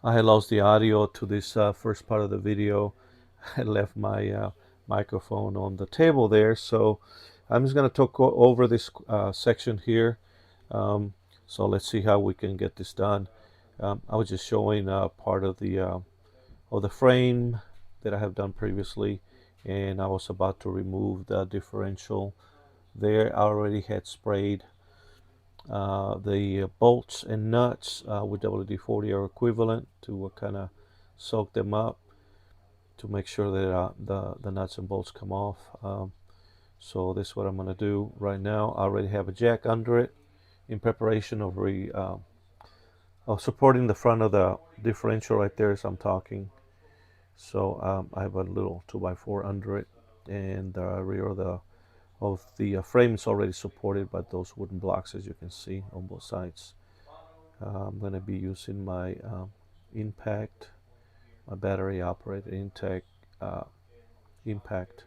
I had lost the audio to this first part of the video. I left my microphone on the table there, so I'm just going to talk over this section here. Um, so let's see how we can get this done. I was just showing part of the frame that I have done previously, and I was about to remove the differential. There, I already had sprayed the bolts and nuts with WD-40 or equivalent to kind of soak them up to make sure that the nuts and bolts come off. So this is what I'm going to do right now. I already have a jack under it in preparation of supporting the front of the differential right there as I'm talking. So I have a little 2x4 under it, and the rear of the frame is already supported by those wooden blocks, as you can see on both sides. I'm going to be using my impact, my battery operated uh, impact,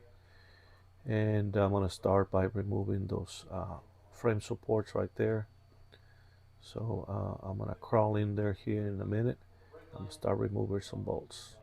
and I'm going to start by removing those frame supports right there. So I'm going to crawl in there here in a minute. I'm going to start removing some bolts.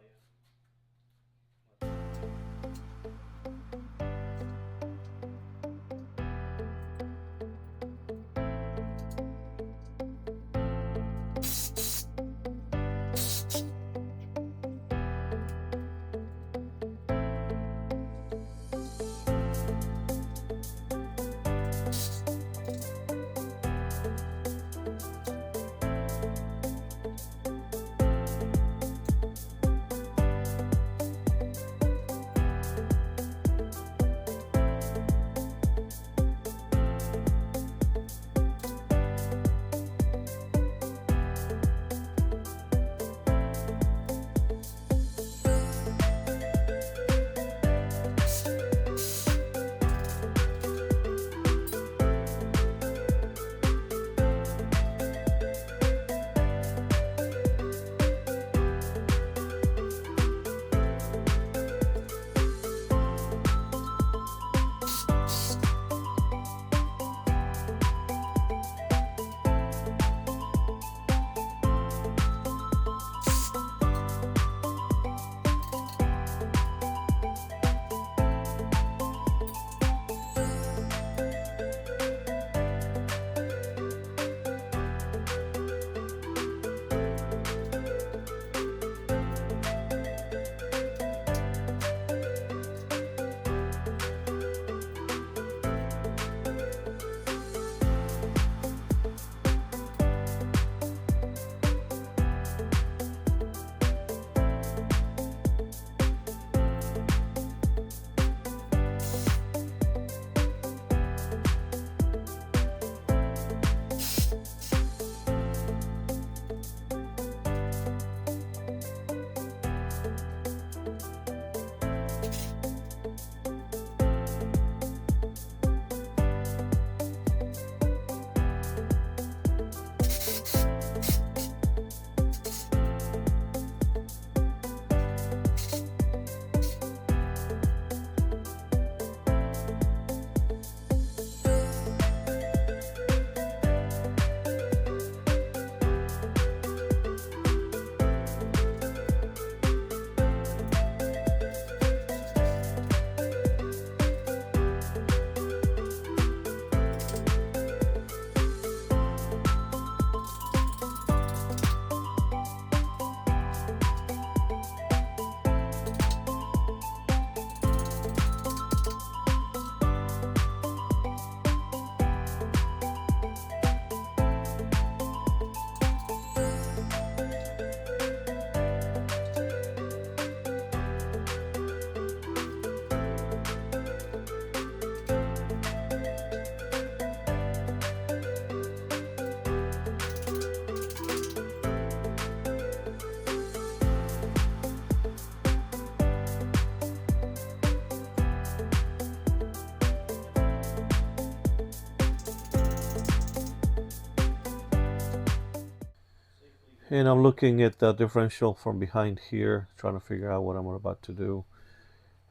And I'm looking at the differential from behind here, trying to figure out what I'm about to do.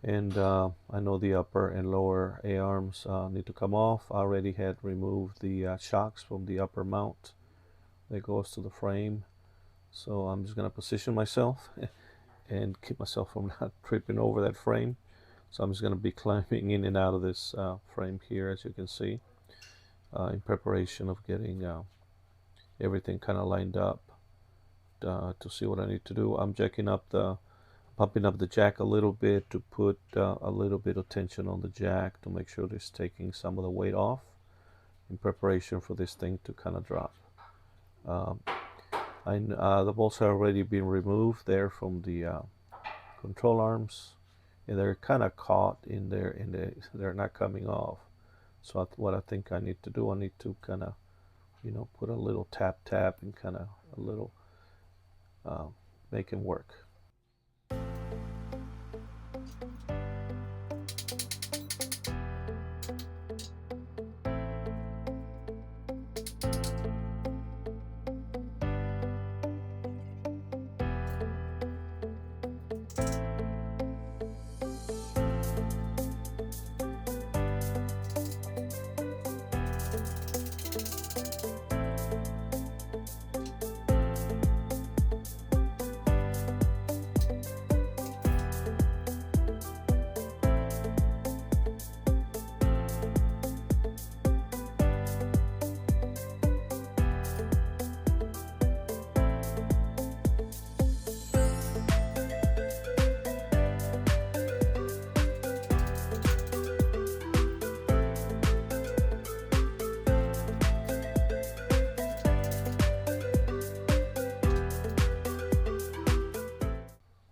And I know the upper and lower A-arms need to come off. I already had removed the shocks from the upper mount that goes to the frame. So I'm just going to position myself and keep myself from not tripping over that frame. So I'm just going to be climbing in and out of this frame here, as you can see, in preparation of getting everything kind of lined up to see what I need to do. I'm pumping up the jack a little bit to put a little bit of tension on the jack to make sure it's taking some of the weight off in preparation for this thing to kind of drop. The bolts have already been removed there from the control arms, and they're kind of caught in there, and they're not coming off. So what I think I need to do, I need to kind of, put a little tap and kind of a little make them work.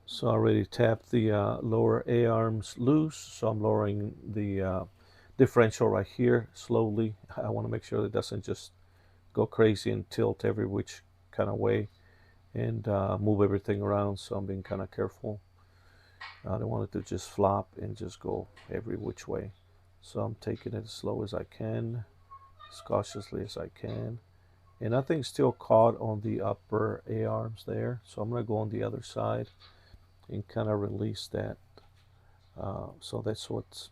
So I already tapped the lower A-arms loose, so I'm lowering the differential right here slowly. I want to make sure it doesn't just go crazy and tilt every which kind of way and move everything around, so I'm being kind of careful. I don't want it to just flop and just go every which way. So I'm taking it as slow as I can, as cautiously as I can. And nothing's still caught on the upper A-arms there, so I'm going to go on the other side and kind of release that. So that's what's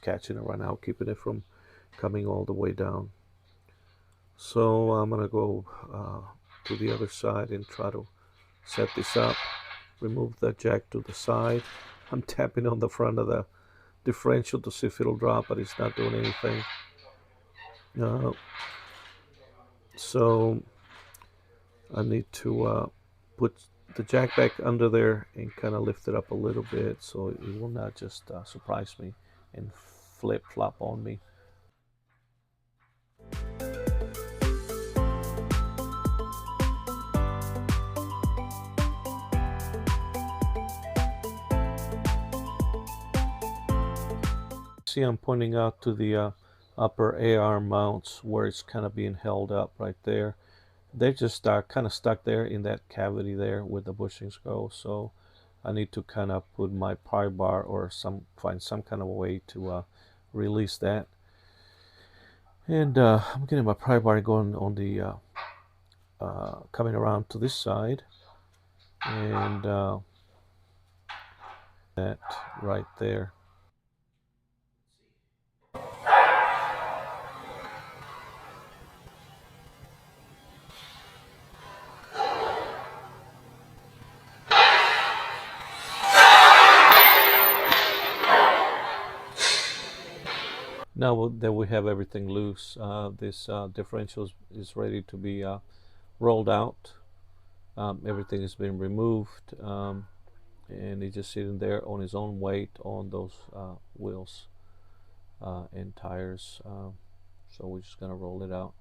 catching it right now, keeping it from coming all the way down. So I'm gonna go to the other side and try to set this up. Remove the jack to the side. I'm tapping on the front of the differential to see if it'll drop, but it's not doing anything. So I need to put the jack back under there and kind of lift it up a little bit so it will not just surprise me and flip-flop on me. See, I'm pointing out to the upper A-arm mounts where it's kind of being held up right there. They're just kind of stuck there in that cavity there where the bushings go. So I need to kind of put my pry bar or find some kind of a way to release that. And I'm getting my pry bar going on the coming around to this side, and that right there. Now that we have everything loose, this differential is ready to be rolled out. Everything has been removed, and it's just sitting there on its own weight on those wheels and tires. So we're just gonna roll it out.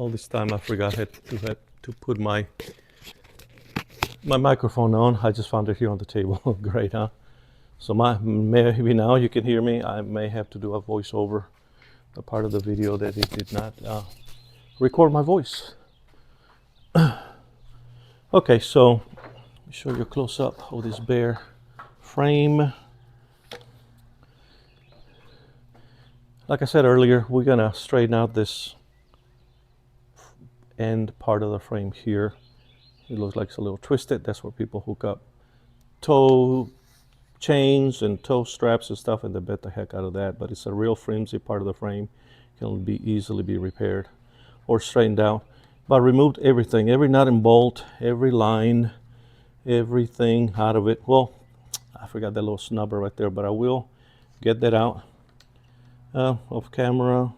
All this time I forgot had to put my microphone on. I just found it here on the table. Great, huh? So maybe now you can hear me. I may have to do a voiceover, a part of the video that it did not record my voice. Okay, so let me show you a close-up of this bare frame. Like I said earlier, we're gonna straighten out this end part of the frame here. It looks like it's a little twisted. That's where people hook up toe chains and toe straps and stuff, and they bet the heck out of that. But it's a real flimsy part of the frame. Can be easily be repaired or straightened out. But I removed everything, every nut and bolt, every line, everything out of it. Well, I forgot that little snubber right there, but I will get that out off camera.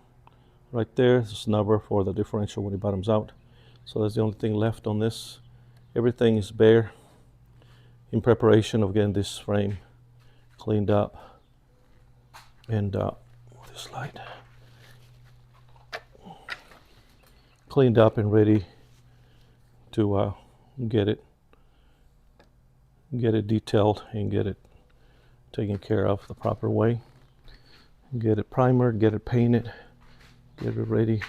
Right there, it's a snubber for the differential when it bottoms out. So that's the only thing left on this. Everything is bare in preparation of getting this frame cleaned up. And this light cleaned up and ready to get it detailed and get it taken care of the proper way. Get it primered, get it painted, get it ready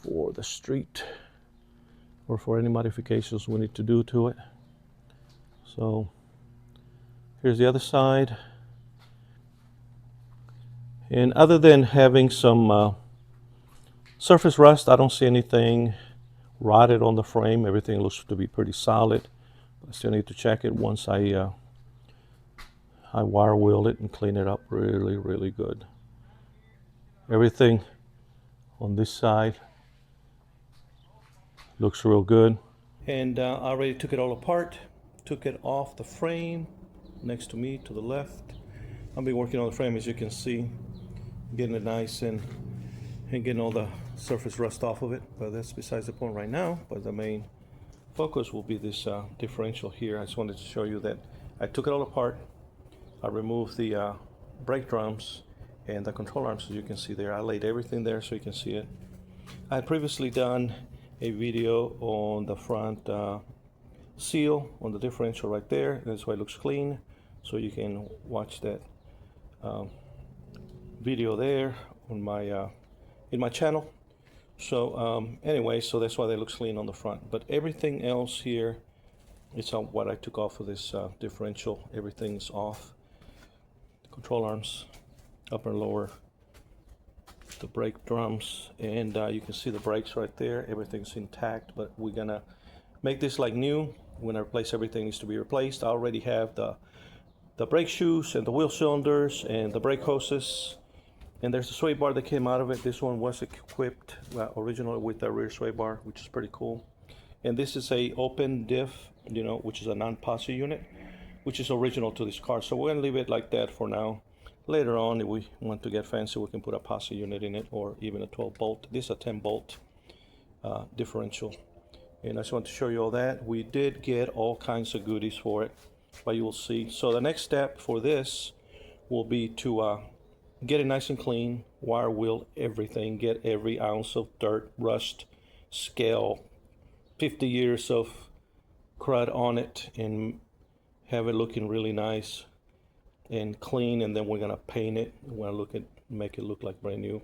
for the street or for any modifications we need to do to it. So here's the other side. And other than having some surface rust, I don't see anything rotted on the frame. Everything looks to be pretty solid. I still need to check it once I wire wheel it and clean it up really, really good. Everything on this side looks real good. And I already took it all apart, took it off the frame next to me to the left. I've been working on the frame, as you can see, getting it nice and getting all the surface rust off of it, but that's besides the point right now. But the main focus will be this differential here. I just wanted to show you that I took it all apart. I removed the brake drums and the control arms, as you can see there. I laid everything there so you can see it. I had previously done a video on the front seal on the differential right there. That's why it looks clean, so you can watch that video there on my in my channel. So anyway, so that's why they look clean on the front. But everything else here, it's on what I took off of this differential. Everything's off. The control arms, upper and lower, the brake drums, and you can see the brakes right there. Everything's intact, but we're gonna make this like new. When I replace everything needs to be replaced. I already have the brake shoes and the wheel cylinders and the brake hoses. And there's a sway bar that came out of it. This one was equipped originally with a rear sway bar, which is pretty cool. And this is a open diff, which is a non-posse unit, which is original to this car. So we're gonna leave it like that for now. Later on, if we want to get fancy, we can put a posse unit in it, or even a 12 bolt. This is a 10 bolt differential. And I just want to show you all that. We did get all kinds of goodies for it, but you will see. So the next step for this will be to get it nice and clean, wire wheel everything, get every ounce of dirt, rust, scale, 50 years of crud on it, and have it looking really nice and clean. And then we're gonna paint it. We're gonna make it look like brand new.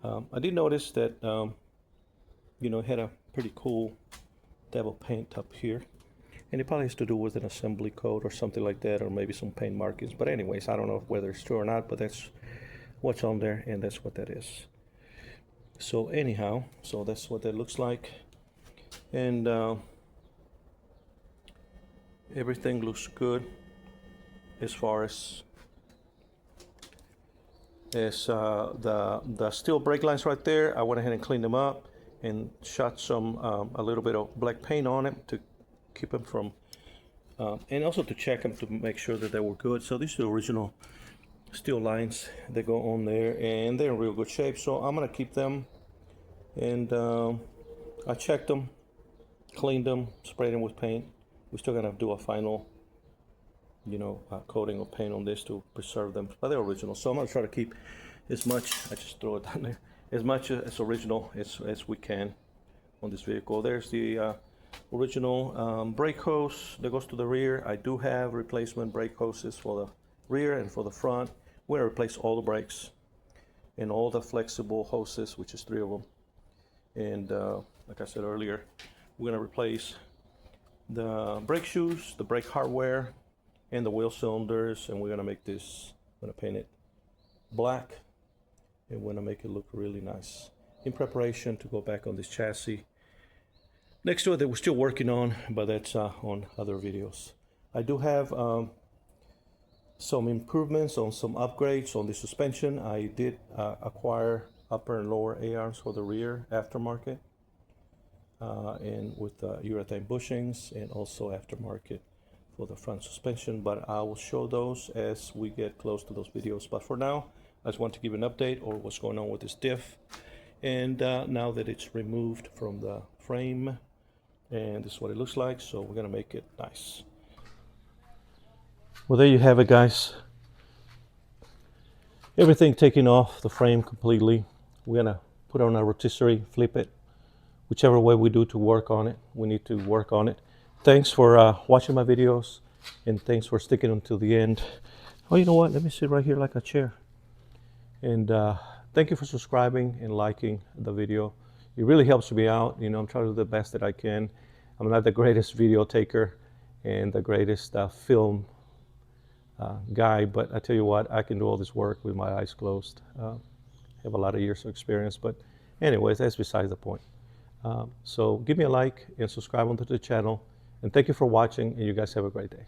I did notice that it had a pretty cool devil paint up here, and it probably has to do with an assembly code or something like that, or maybe some paint markings. But anyways, I don't know whether it's true or not, but that's what's on there, and that's what that is. So anyhow, so that's what that looks like. And everything looks good as far as the steel brake lines right there. I went ahead and cleaned them up and shot some a little bit of black paint on it to keep them from and also to check them to make sure that they were good. So these are the original steel lines that go on there, and they're in real good shape, so I'm gonna keep them. And I checked them, cleaned them, sprayed them with paint. We're still gonna do a final coating of paint on this to preserve them, but they're original, so I'm gonna try to keep as much. I just throw it down there, as much as original as we can on this vehicle. There's the original brake hose that goes to the rear. I do have replacement brake hoses for the rear and for the front. We're going to replace all the brakes and all the flexible hoses, which is 3 of them. And like I said earlier, we're going to replace the brake shoes, the brake hardware, and the wheel cylinders. And we're going to make this, I'm going to paint it black, and we're going to make it look really nice in preparation to go back on this chassis next to it that we're still working on, but that's on other videos. I do have some improvements on some upgrades on the suspension. I did acquire upper and lower A-arms for the rear aftermarket, and with urethane bushings, and also aftermarket for the front suspension, but I will show those as we get close to those videos. But for now, I just want to give an update on what's going on with this diff, and now that it's removed from the frame, and this is what it looks like, so we're gonna make it nice. Well, there you have it, guys. Everything taken off the frame completely. We're gonna put it on a rotisserie, flip it, whichever way we do to work on it. We need to work on it. Thanks for watching my videos, and thanks for sticking until the end. Oh, you know what? Let me sit right here like a chair. And thank you for subscribing and liking the video. It really helps me out. You know, I'm trying to do the best that I can. I'm not the greatest video taker and the greatest film guy, but I tell you what, I can do all this work with my eyes closed. I have a lot of years of experience, but anyways, that's besides the point. So give me a like and subscribe onto the channel, and thank you for watching, and you guys have a great day.